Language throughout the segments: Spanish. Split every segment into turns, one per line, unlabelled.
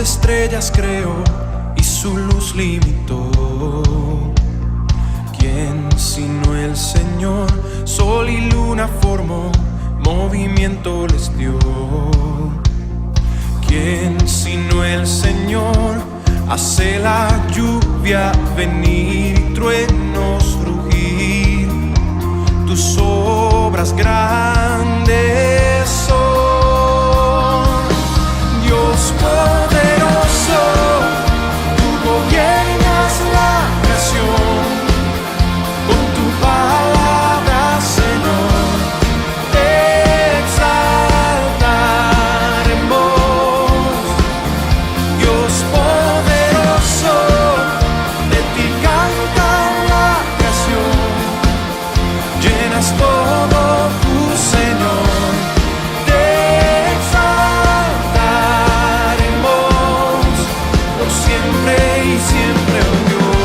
estrellas creó y su luz limitó. ¿Quién sino el Señor? Sol y luna formó, movimiento les dio. ¿Quién sino el Señor? Hace la lluvia venir y truenos rugir. Tus obras grandes son, Dios poderoso. Tú gobiernas la creación, con tu palabra, Señor, te exaltaremos. Dios poderoso, de ti canta la creación, llenas todo tu Señor, te exaltaremos por siempre y siempre, oh Dios.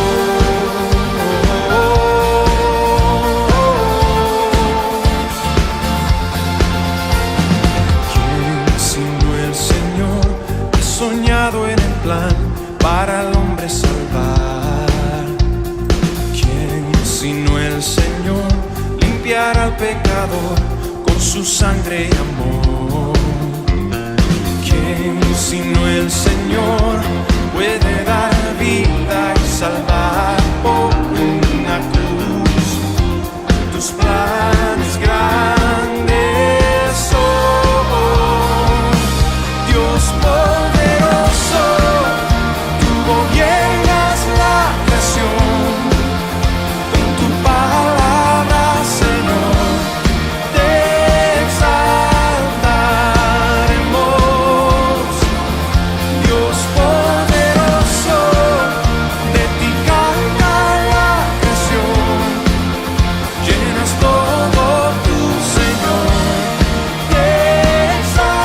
¿Quién sino el Señor ha soñado en el plan para el hombre salvar? ¿Quién sino el Señor limpiará al pecador con su sangre y amor? ¿Quién sino el Señor puede dar vida y salvar por una cruz? Tus planes grandes son, Dios poderoso. Tú gobiernas la creación, con tu palabra, Señor, te exaltaremos. Dios poderoso, de ti canta la creación, llenas todo tu Señor, te exaltaremos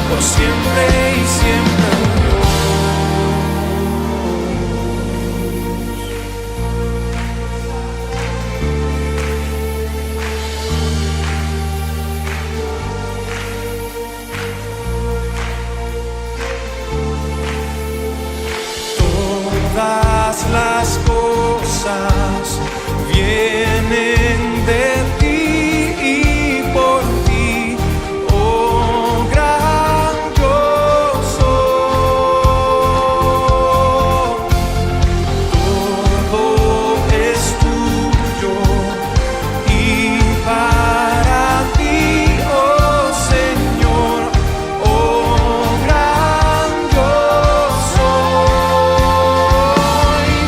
por siempre y siempre, oh Todas las cosas vienen de ti y por ti, oh gran yo soy. Todo es tuyo y para ti, oh Señor, oh gran yo soy.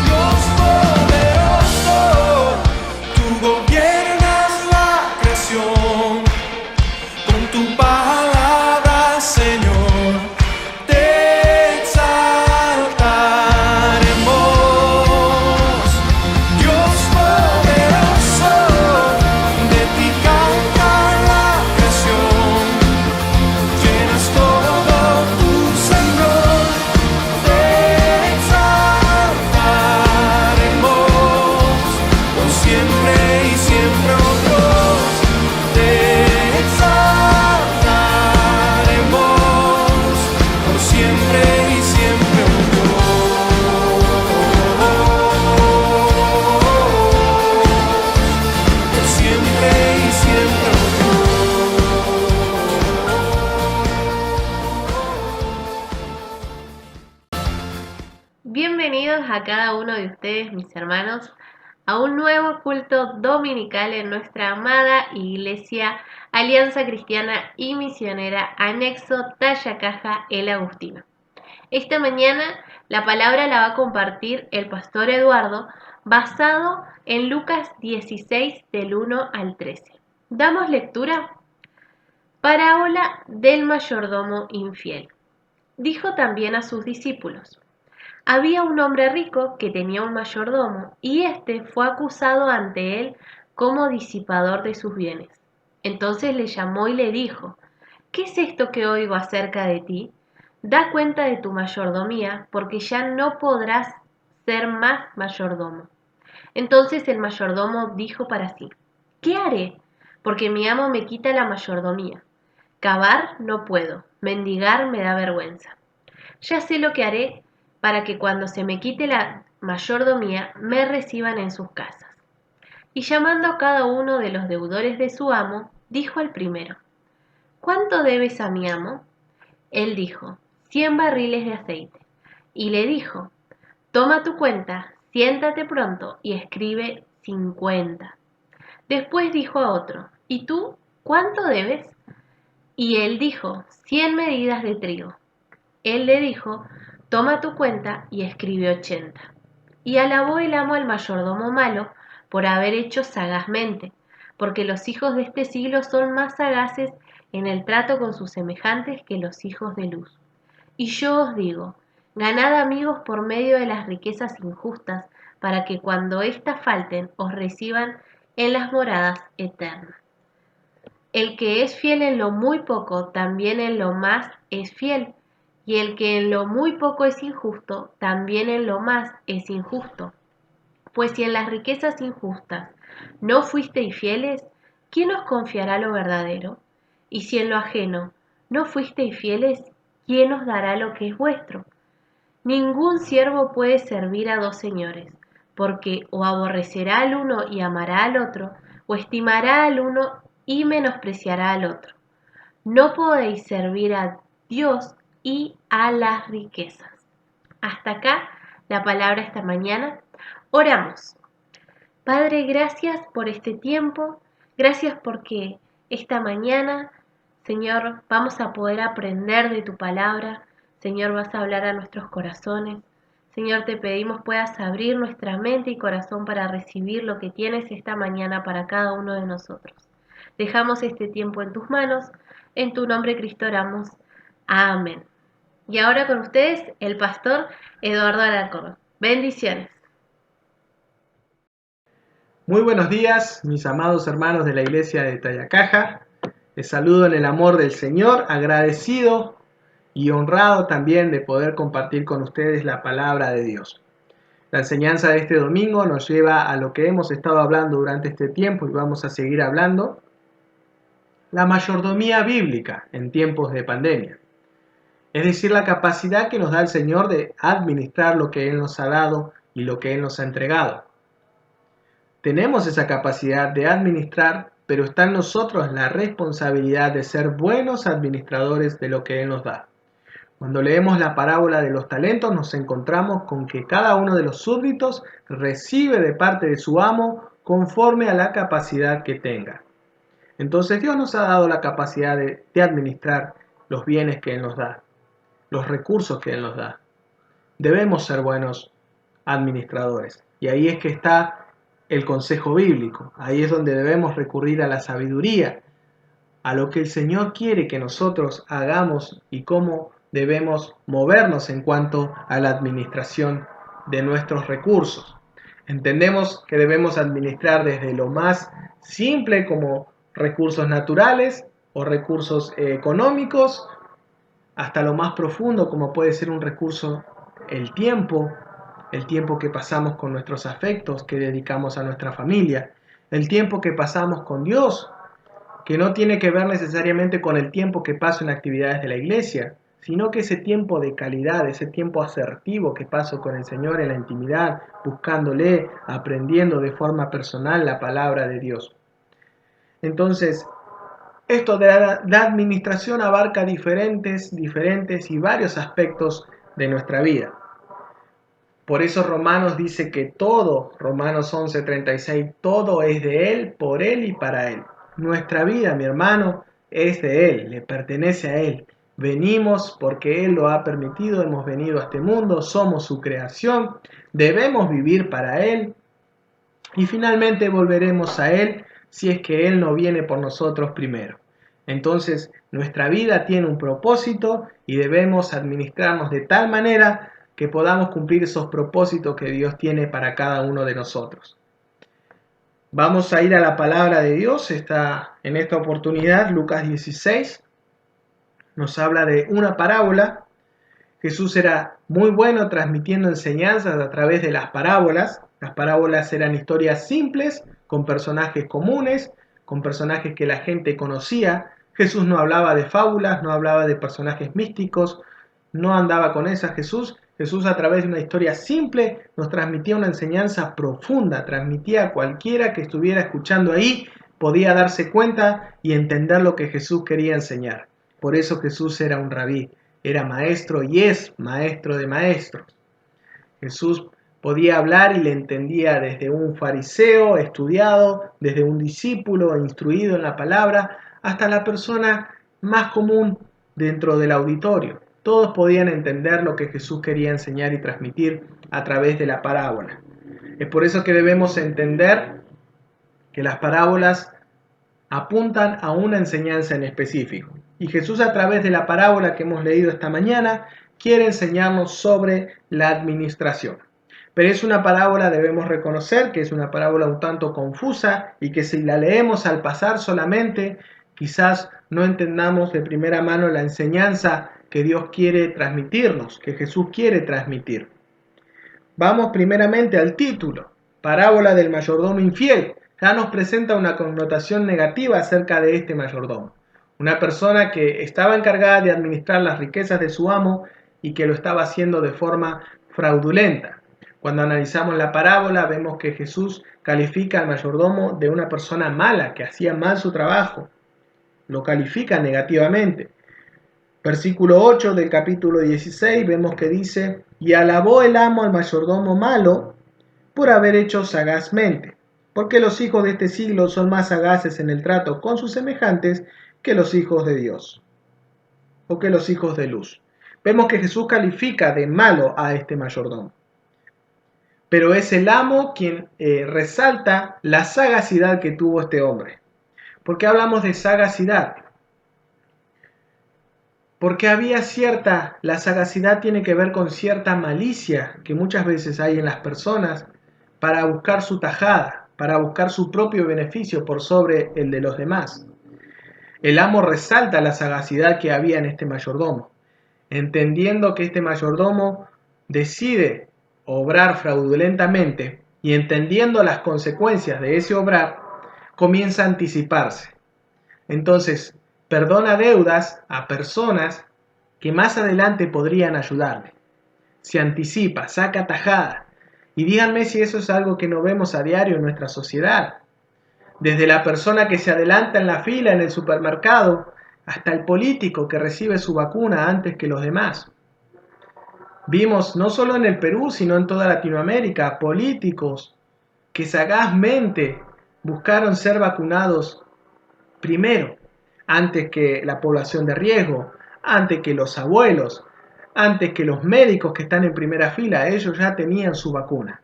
Dios poderoso, tú gobiernas la creación, con tu palabra, Señor, te exaltaremos. Dios poderoso, de ti canta la creación, llenas todo tu Señor, te exaltaremos por siempre y siempre, oh Dios, te exaltaremos por siempre y siempre, oh Dios, por siempre y siempre, oh
Bienvenidos a cada uno de ustedes, mis hermanos, a un nuevo culto dominical en nuestra amada Iglesia Alianza Cristiana y Misionera Anexo Tallacaja El Agustino. Esta mañana la palabra la va a compartir el pastor Eduardo basado en Lucas 16 del 1 al 13. ¿Damos lectura? Parábola del mayordomo infiel. Dijo también a sus discípulos: había un hombre rico que tenía un mayordomo, y éste fue acusado ante él como disipador de sus bienes. Entonces le llamó y le dijo: ¿qué es esto que oigo acerca de ti? Da cuenta de tu mayordomía, porque ya no podrás ser más mayordomo. Entonces el mayordomo dijo para sí: ¿qué haré? Porque mi amo me quita la mayordomía. Cavar no puedo, Mendigar me da vergüenza. Ya sé lo que haré para que cuando se me quite la mayordomía me reciban en sus casas. Y llamando a cada uno de los deudores de su amo, dijo al primero: ¿Cuánto debes a mi amo? Él dijo: 100 barriles de aceite. Y le dijo: Toma tu cuenta, siéntate pronto y escribe 50. Después dijo a otro: ¿Y tú cuánto debes? Y él dijo: 100 medidas de trigo. Él le dijo: Toma tu cuenta y escribe 80. Y alabó el amo al mayordomo malo por haber hecho sagazmente, porque los hijos de este siglo son más sagaces en el trato con sus semejantes que los hijos de luz. Y yo os digo: ganad amigos por medio de las riquezas injustas, para que cuando éstas falten os reciban en las moradas eternas. El que es fiel en lo muy poco, también en lo más es fiel, y el que en lo muy poco es injusto, también en lo más es injusto. Pues si en las riquezas injustas no fuisteis fieles, ¿quién os confiará lo verdadero? Y si en lo ajeno no fuisteis fieles, ¿quién os dará lo que es vuestro? Ningún siervo puede servir a dos señores, porque o aborrecerá al uno y amará al otro, o estimará al uno y menospreciará al otro. No podéis servir a Dios y a las riquezas. Hasta acá la palabra esta mañana. Oramos. Padre, gracias por este tiempo, gracias porque esta mañana, Señor, vamos a poder aprender de tu palabra. Señor, vas a hablar a nuestros corazones. Señor, te pedimos puedas abrir nuestra mente y corazón para recibir lo que tienes esta mañana para cada uno de nosotros. Dejamos este tiempo en tus manos. En tu nombre, Cristo, oramos. Amén. Y ahora con ustedes, el pastor Eduardo Alarcón. Bendiciones.
Muy buenos días, mis amados hermanos de la iglesia de Tayacaja. Les saludo en el amor del Señor, agradecido y honrado también de poder compartir con ustedes la palabra de Dios. La enseñanza de este domingo nos lleva a lo que hemos estado hablando durante este tiempo y vamos a seguir hablando: la mayordomía bíblica en tiempos de pandemia. Es decir, la capacidad que nos da el Señor de administrar lo que Él nos ha dado y lo que Él nos ha entregado. Tenemos esa capacidad de administrar, pero está en nosotros la responsabilidad de ser buenos administradores de lo que Él nos da. Cuando leemos la parábola de los talentos, nos encontramos con que cada uno de los súbditos recibe de parte de su amo conforme a la capacidad que tenga. Entonces Dios nos ha dado la capacidad de administrar los bienes que Él nos da, los recursos que Él nos da. Debemos ser buenos administradores. Y ahí es que está el consejo bíblico. Ahí es donde debemos recurrir a la sabiduría, a lo que el Señor quiere que nosotros hagamos y cómo debemos movernos en cuanto a la administración de nuestros recursos. Entendemos que debemos administrar desde lo más simple, como recursos naturales o recursos económicos, hasta lo más profundo, como puede ser un recurso, el tiempo que pasamos con nuestros afectos, que dedicamos a nuestra familia, el tiempo que pasamos con Dios, que no tiene que ver necesariamente con el tiempo que paso en actividades de la iglesia, sino que ese tiempo de calidad, ese tiempo asertivo que paso con el Señor en la intimidad, buscándole, aprendiendo de forma personal la palabra de Dios. Entonces, esto de la administración abarca diferentes y varios aspectos de nuestra vida. Por eso Romanos dice que todo, Romanos 11:36, todo es de Él, por Él y para Él. Nuestra vida, mi hermano, es de Él, le pertenece a Él. Venimos porque Él lo ha permitido, hemos venido a este mundo, somos su creación, debemos vivir para Él y finalmente volveremos a Él si es que Él no viene por nosotros primero. Entonces, nuestra vida tiene un propósito y debemos administrarnos de tal manera que podamos cumplir esos propósitos que Dios tiene para cada uno de nosotros. Vamos a ir a la palabra de Dios. En esta oportunidad, Lucas 16 nos habla de una parábola. Jesús era muy bueno transmitiendo enseñanzas a través de las parábolas. Las parábolas eran historias simples, con personajes comunes, con personajes que la gente conocía, Jesús no hablaba de fábulas, no hablaba de personajes místicos, no andaba con esas. Jesús a través de una historia simple nos transmitía una enseñanza profunda, transmitía a cualquiera que estuviera escuchando ahí, podía darse cuenta y entender lo que Jesús quería enseñar. Por eso Jesús era un rabí, era maestro y es maestro de maestros. Jesús podía hablar y le entendía desde un fariseo estudiado, desde un discípulo instruido en la palabra, hasta la persona más común dentro del auditorio. Todos podían entender lo que Jesús quería enseñar y transmitir a través de la parábola. Es por eso que debemos entender que las parábolas apuntan a una enseñanza en específico. Y Jesús, a través de la parábola que hemos leído esta mañana, quiere enseñarnos sobre la administración. Pero es una parábola, debemos reconocer que es una parábola un tanto confusa y que si la leemos al pasar solamente, quizás no entendamos de primera mano la enseñanza que Dios quiere transmitirnos, que Jesús quiere transmitir. Vamos primeramente al título, parábola del mayordomo infiel. Ya nos presenta una connotación negativa acerca de este mayordomo. Una persona que estaba encargada de administrar las riquezas de su amo y que lo estaba haciendo de forma fraudulenta. Cuando analizamos la parábola vemos que Jesús califica al mayordomo de una persona mala, que hacía mal su trabajo. Lo califica negativamente. Versículo 8 del capítulo 16 vemos que dice: y alabó el amo al mayordomo malo por haber hecho sagazmente, porque los hijos de este siglo son más sagaces en el trato con sus semejantes que los hijos de Dios, o que los hijos de luz. Vemos que Jesús califica de malo a este mayordomo. Pero es el amo quien resalta la sagacidad que tuvo este hombre. ¿Por qué hablamos de sagacidad? Porque la sagacidad tiene que ver con cierta malicia que muchas veces hay en las personas para buscar su tajada, para buscar su propio beneficio por sobre el de los demás. El amo resalta la sagacidad que había en este mayordomo, entendiendo que este mayordomo decide obrar fraudulentamente y entendiendo las consecuencias de ese obrar, comienza a anticiparse. Entonces, perdona deudas a personas que más adelante podrían ayudarle. Se anticipa, saca tajada. Y díganme si eso es algo que no vemos a diario en nuestra sociedad. Desde la persona que se adelanta en la fila en el supermercado hasta el político que recibe su vacuna antes que los demás. Vimos no solo en el Perú, sino en toda Latinoamérica, políticos que sagazmente buscaron ser vacunados primero, antes que la población de riesgo, antes que los abuelos, antes que los médicos que están en primera fila. Ellos ya tenían su vacuna.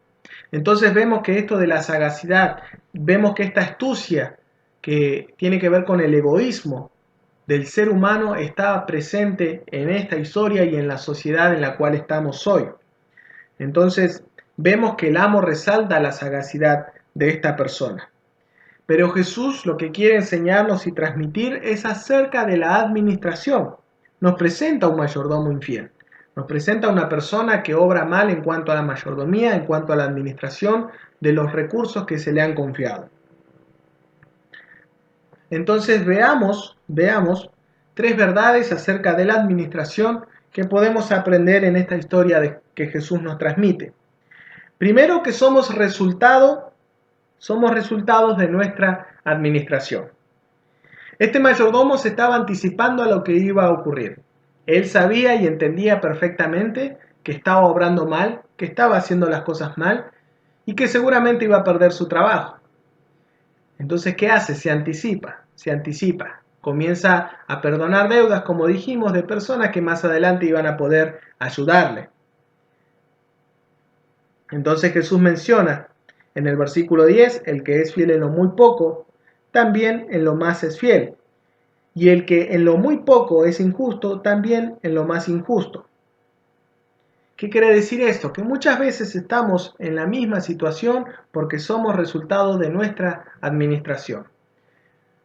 Entonces vemos que esto de la sagacidad, vemos que esta astucia que tiene que ver con el egoísmo del ser humano está presente en esta historia y en la sociedad en la cual estamos hoy. Entonces vemos que el amo resalta la sagacidad de esta persona. Pero Jesús lo que quiere enseñarnos y transmitir es acerca de la administración. Nos presenta un mayordomo infiel. Nos presenta una persona que obra mal en cuanto a la mayordomía, en cuanto a la administración de los recursos que se le han confiado. Entonces veamos tres verdades acerca de la administración que podemos aprender en esta historia que Jesús nos transmite. Primero, que somos resultados de nuestra administración. Este mayordomo se estaba anticipando a lo que iba a ocurrir. Él sabía y entendía perfectamente que estaba obrando mal, que estaba haciendo las cosas mal y que seguramente iba a perder su trabajo. Entonces, ¿qué hace? Se anticipa. Comienza a perdonar deudas, como dijimos, de personas que más adelante iban a poder ayudarle. Entonces Jesús menciona en el versículo 10, el que es fiel en lo muy poco, también en lo más es fiel. Y el que en lo muy poco es injusto, también en lo más injusto. ¿Qué quiere decir esto? Que muchas veces estamos en la misma situación porque somos resultado de nuestra administración.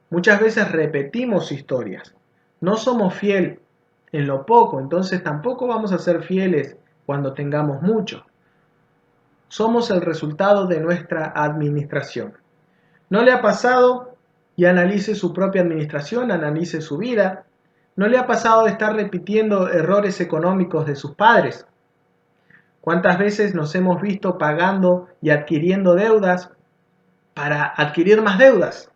Muchas veces repetimos historias. No somos fieles en lo poco, entonces tampoco vamos a ser fieles cuando tengamos mucho. Somos el resultado de nuestra administración. ¿No le ha pasado? y analice su propia administración, analice su vida. ¿No le ha pasado de estar repitiendo errores económicos de sus padres? ¿Cuántas veces nos hemos visto pagando y adquiriendo deudas para adquirir más deudas?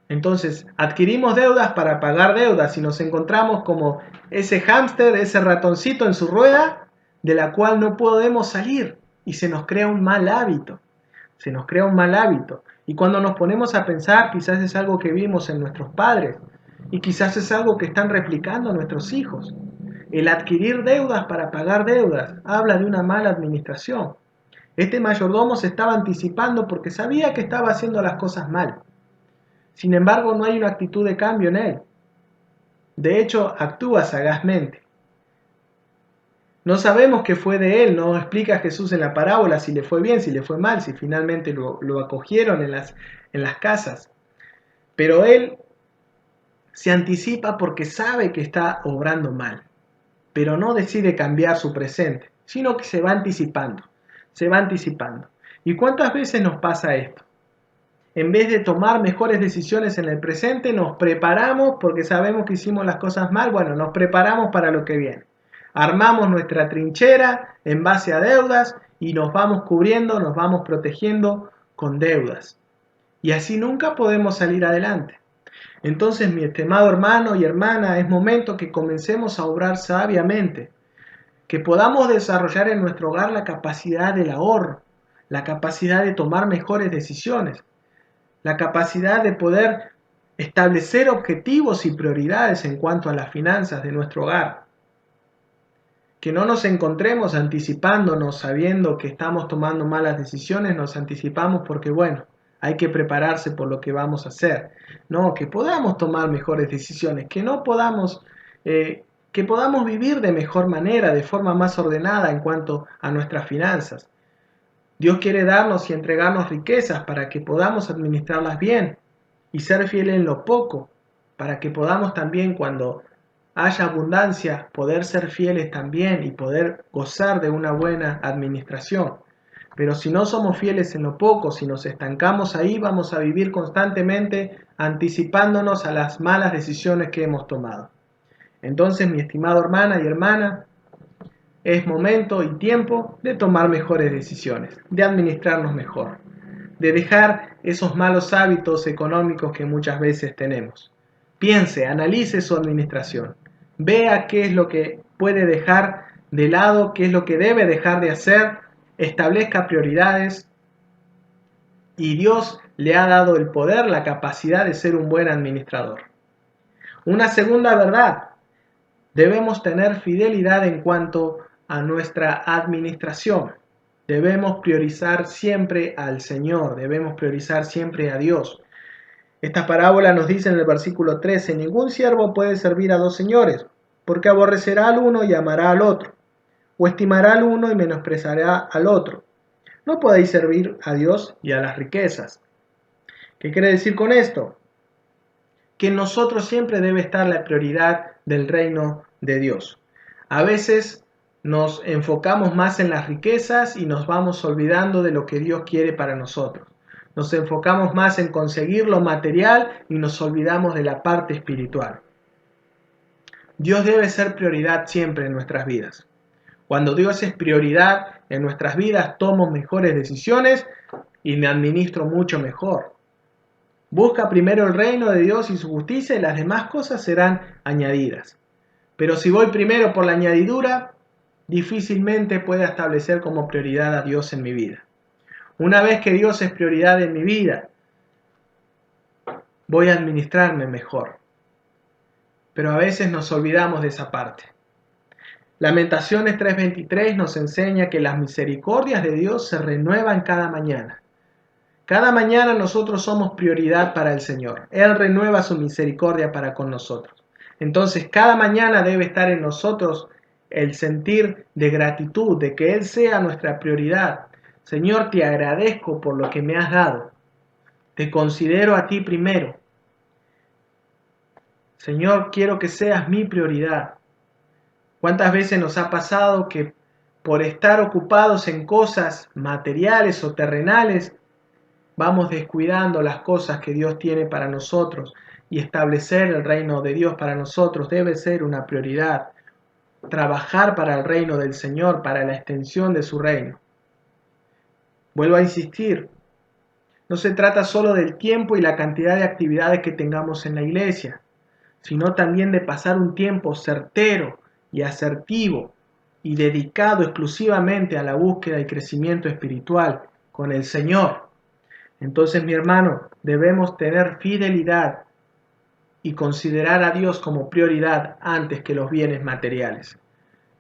Entonces, adquirimos deudas para pagar deudas y nos encontramos como ese hámster, ese ratoncito en su rueda, de la cual no podemos salir y se nos crea un mal hábito. Se nos crea un mal hábito. Y cuando nos ponemos a pensar, quizás es algo que vimos en nuestros padres y quizás es algo que están replicando nuestros hijos. El adquirir deudas para pagar deudas habla de una mala administración. Este mayordomo se estaba anticipando porque sabía que estaba haciendo las cosas mal. Sin embargo, no hay una actitud de cambio en él. De hecho, actúa sagazmente. No sabemos qué fue de él, no explica Jesús en la parábola si le fue bien, si le fue mal, si finalmente lo acogieron en las casas. Pero él se anticipa porque sabe que está obrando mal, pero no decide cambiar su presente, sino que se va anticipando, se va anticipando. ¿Y cuántas veces nos pasa esto? En vez de tomar mejores decisiones en el presente, nos preparamos porque sabemos que hicimos las cosas mal. Bueno, nos preparamos para lo que viene. Armamos nuestra trinchera en base a deudas y nos vamos cubriendo, nos vamos protegiendo con deudas. Y así nunca podemos salir adelante. Entonces, mi estimado hermano y hermana, es momento que comencemos a obrar sabiamente, que podamos desarrollar en nuestro hogar la capacidad del ahorro, la capacidad de tomar mejores decisiones, la capacidad de poder establecer objetivos y prioridades en cuanto a las finanzas de nuestro hogar. Que no nos encontremos anticipándonos sabiendo que estamos tomando malas decisiones, nos anticipamos porque bueno, hay que prepararse por lo que vamos a hacer. No, que podamos tomar mejores decisiones, que podamos vivir de mejor manera, de forma más ordenada en cuanto a nuestras finanzas. Dios quiere darnos y entregarnos riquezas para que podamos administrarlas bien y ser fieles en lo poco, para que podamos también cuando haya abundancia poder ser fieles también y poder gozar de una buena administración. Pero si no somos fieles en lo poco, si nos estancamos ahí, vamos a vivir constantemente anticipándonos a las malas decisiones que hemos tomado. Entonces, mi estimado hermana y hermana, es momento y tiempo de tomar mejores decisiones, de administrarnos mejor, de dejar esos malos hábitos económicos que muchas veces tenemos. Piense, analice su administración, vea qué es lo que puede dejar de lado, qué es lo que debe dejar de hacer, establezca prioridades y Dios le ha dado el poder, la capacidad de ser un buen administrador. Una segunda verdad, debemos tener fidelidad en cuanto a nuestra administración. Debemos priorizar siempre al Señor, debemos priorizar siempre a Dios. Esta parábola nos dice en el versículo 13, ningún siervo puede servir a dos señores, porque aborrecerá al uno y amará al otro, o estimará al uno y menospreciará al otro. No podéis servir a Dios y a las riquezas. ¿Qué quiere decir con esto? Que en nosotros siempre debe estar la prioridad del reino de Dios. A veces nos enfocamos más en las riquezas y nos vamos olvidando de lo que Dios quiere para nosotros. Nos enfocamos más en conseguir lo material y nos olvidamos de la parte espiritual. Dios debe ser prioridad siempre en nuestras vidas. Cuando Dios es prioridad en nuestras vidas, tomo mejores decisiones y me administro mucho mejor. Busca primero el reino de Dios y su justicia y las demás cosas serán añadidas. Pero si voy primero por la añadidura, difícilmente pueda establecer como prioridad a Dios en mi vida. Una vez que Dios es prioridad en mi vida, voy a administrarme mejor. Pero a veces nos olvidamos de esa parte. Lamentaciones 3:23 nos enseña que las misericordias de Dios se renuevan cada mañana. Cada mañana nosotros somos prioridad para el Señor. Él renueva su misericordia para con nosotros. Entonces, cada mañana debe estar en nosotros el sentir de gratitud, de que Él sea nuestra prioridad. Señor, te agradezco por lo que me has dado. Te considero a ti primero. Señor, quiero que seas mi prioridad. ¿Cuántas veces nos ha pasado que por estar ocupados en cosas materiales o terrenales, vamos descuidando las cosas que Dios tiene para nosotros, y establecer el reino de Dios para nosotros debe ser una prioridad. Trabajar para el reino del Señor, para la extensión de su reino. Vuelvo a insistir, no se trata solo del tiempo y la cantidad de actividades que tengamos en la iglesia, sino también de pasar un tiempo certero y asertivo y dedicado exclusivamente a la búsqueda y crecimiento espiritual con el Señor. Entonces, mi hermano, debemos tener fidelidad y considerar a Dios como prioridad antes que los bienes materiales.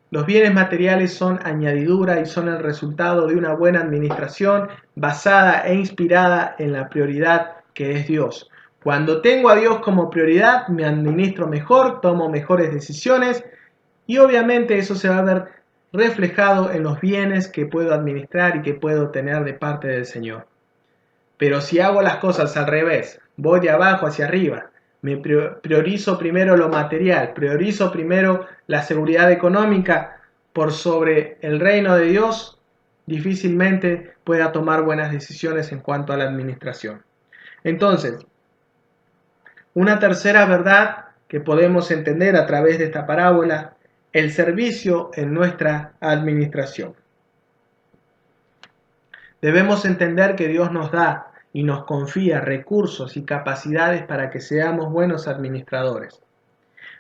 Los bienes materiales son añadidura y son el resultado de una buena administración basada e inspirada en la prioridad que es Dios. Cuando tengo a Dios como prioridad, me administro mejor, tomo mejores decisiones y obviamente eso se va a ver reflejado en los bienes que puedo administrar y que puedo tener de parte del Señor. Pero si hago las cosas al revés, voy de abajo hacia arriba, me priorizo primero lo material, priorizo primero la seguridad económica por sobre el reino de Dios, difícilmente pueda tomar buenas decisiones en cuanto a la administración. Entonces, una tercera verdad que podemos entender a través de esta parábola, el servicio en nuestra administración. Debemos entender que Dios nos da y nos confía recursos y capacidades para que seamos buenos administradores.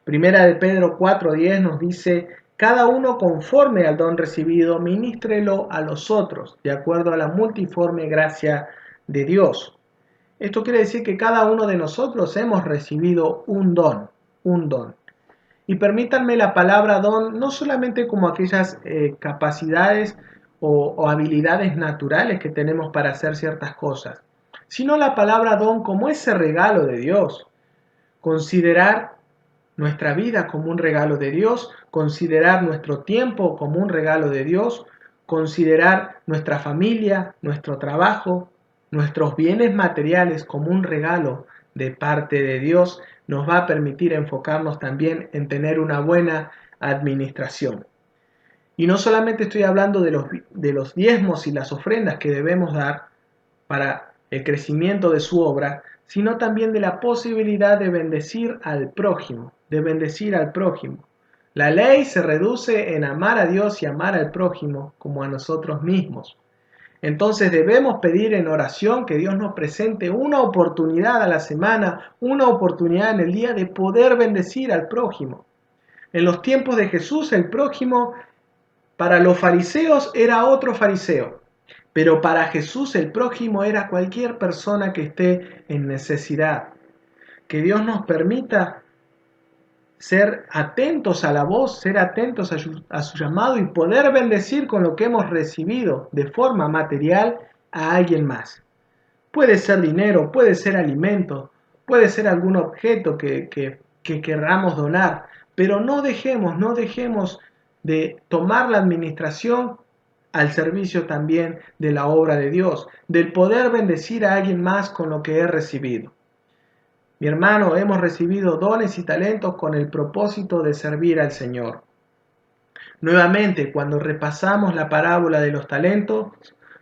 Primera de Pedro 4:10 nos dice, cada uno conforme al don recibido, ministrelo a los otros, de acuerdo a la multiforme gracia de Dios. Esto quiere decir que cada uno de nosotros hemos recibido un don. Y permítanme la palabra don no solamente como aquellas capacidades o habilidades naturales que tenemos para hacer ciertas cosas, sino la palabra don como ese regalo de Dios. Considerar nuestra vida como un regalo de Dios, considerar nuestro tiempo como un regalo de Dios, considerar nuestra familia, nuestro trabajo, nuestros bienes materiales como un regalo de parte de Dios, nos va a permitir enfocarnos también en tener una buena administración. Y no solamente estoy hablando de los diezmos y las ofrendas que debemos dar para el crecimiento de su obra, sino también de la posibilidad de bendecir al prójimo, La ley se reduce en amar a Dios y amar al prójimo como a nosotros mismos. Entonces debemos pedir en oración que Dios nos presente una oportunidad a la semana, una oportunidad en el día de poder bendecir al prójimo. En los tiempos de Jesús, el prójimo para los fariseos era otro fariseo, pero para Jesús el prójimo era cualquier persona que esté en necesidad. Que Dios nos permita ser atentos a la voz, ser atentos a su llamado y poder bendecir con lo que hemos recibido de forma material a alguien más. Puede ser dinero, puede ser alimento, puede ser algún objeto que querramos donar, pero no dejemos de tomar la administración al servicio también de la obra de Dios, del poder bendecir a alguien más con lo que he recibido. Mi hermano, hemos recibido dones y talentos con el propósito de servir al Señor. Nuevamente, cuando repasamos la parábola de los talentos,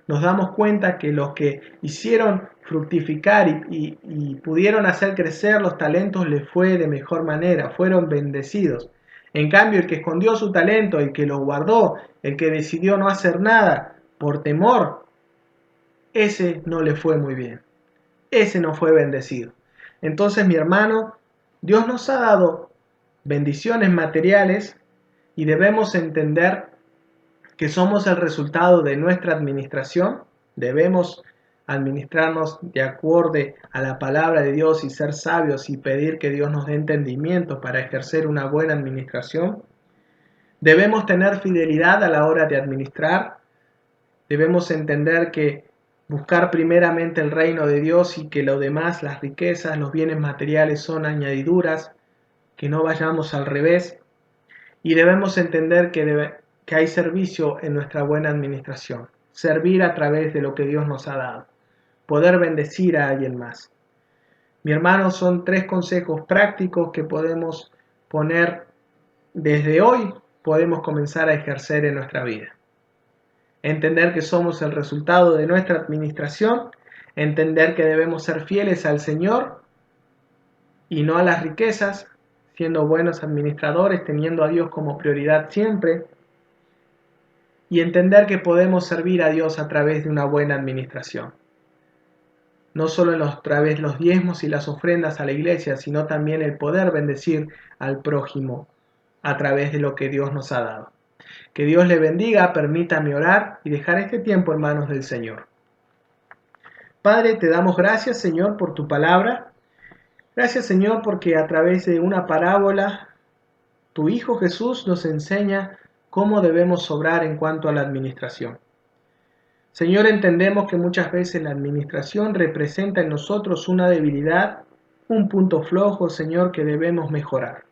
nos damos cuenta que los que hicieron fructificar y pudieron hacer crecer los talentos les fue de mejor manera, fueron bendecidos. En cambio, el que escondió su talento, el que lo guardó, el que decidió no hacer nada por temor, ese no le fue muy bien. Ese no fue bendecido. Entonces, mi hermano, Dios nos ha dado bendiciones materiales y debemos entender que somos el resultado de nuestra administración. Debemos administrarnos de acuerdo a la palabra de Dios y ser sabios y pedir que Dios nos dé entendimiento para ejercer una buena administración. Debemos tener fidelidad a la hora de administrar. Debemos entender que buscar primeramente el reino de Dios y que lo demás, las riquezas, los bienes materiales son añadiduras, que no vayamos al revés. Y debemos entender que hay servicio en nuestra buena administración, servir a través de lo que Dios nos ha dado, poder bendecir a alguien más. Mi hermano, son 3 consejos prácticos que podemos poner desde hoy, podemos comenzar a ejercer en nuestra vida. Entender que somos el resultado de nuestra administración, Entender que debemos ser fieles al Señor y no a las riquezas, siendo buenos administradores, teniendo a Dios como prioridad siempre. Y entender que podemos servir a Dios a través de una buena administración. No solo a través de los diezmos y las ofrendas a la iglesia, sino también el poder bendecir al prójimo a través de lo que Dios nos ha dado. Que Dios le bendiga, permítame orar y dejar este tiempo en manos del Señor. Padre, te damos gracias, Señor, por tu palabra. Gracias, Señor, porque a través de una parábola, tu Hijo Jesús nos enseña cómo debemos obrar en cuanto a la administración. Señor, entendemos que muchas veces la administración representa en nosotros una debilidad, un punto flojo, Señor, que debemos mejorar.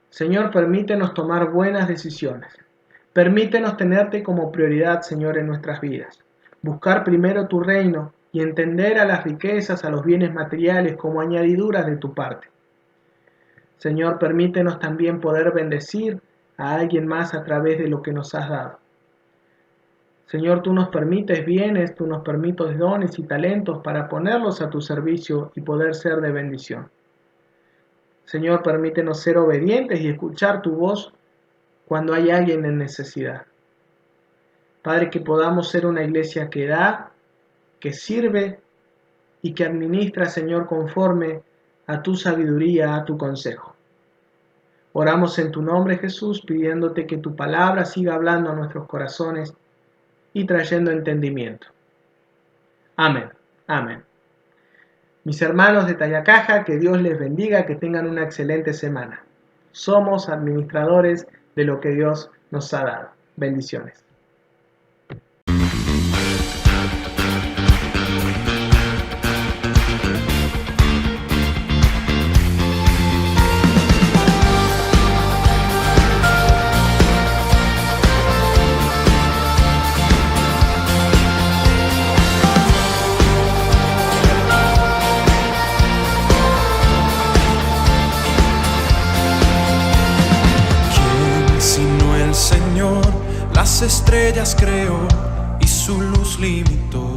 Señor, permítenos tomar buenas decisiones. Permítenos tenerte como prioridad, Señor, en nuestras vidas. Buscar primero tu reino y entender a las riquezas, a los bienes materiales como añadiduras de tu parte. Señor, permítenos también poder bendecir a alguien más a través de lo que nos has dado. Señor, tú nos permites bienes, tú nos permites dones y talentos para ponerlos a tu servicio y poder ser de bendición. Señor, permítenos ser obedientes y escuchar tu voz cuando hay alguien en necesidad. Padre, que podamos ser una iglesia que da, que sirve y que administra, Señor, conforme a tu sabiduría, a tu consejo. Oramos en tu nombre, Jesús, pidiéndote que tu palabra siga hablando a nuestros corazones y trayendo entendimiento. Amén. Amén. Mis hermanos de Tallacaja, que Dios les bendiga, que tengan una excelente semana. Somos administradores de lo que Dios nos ha dado. Bendiciones.
Las estrellas creó y su luz limitó.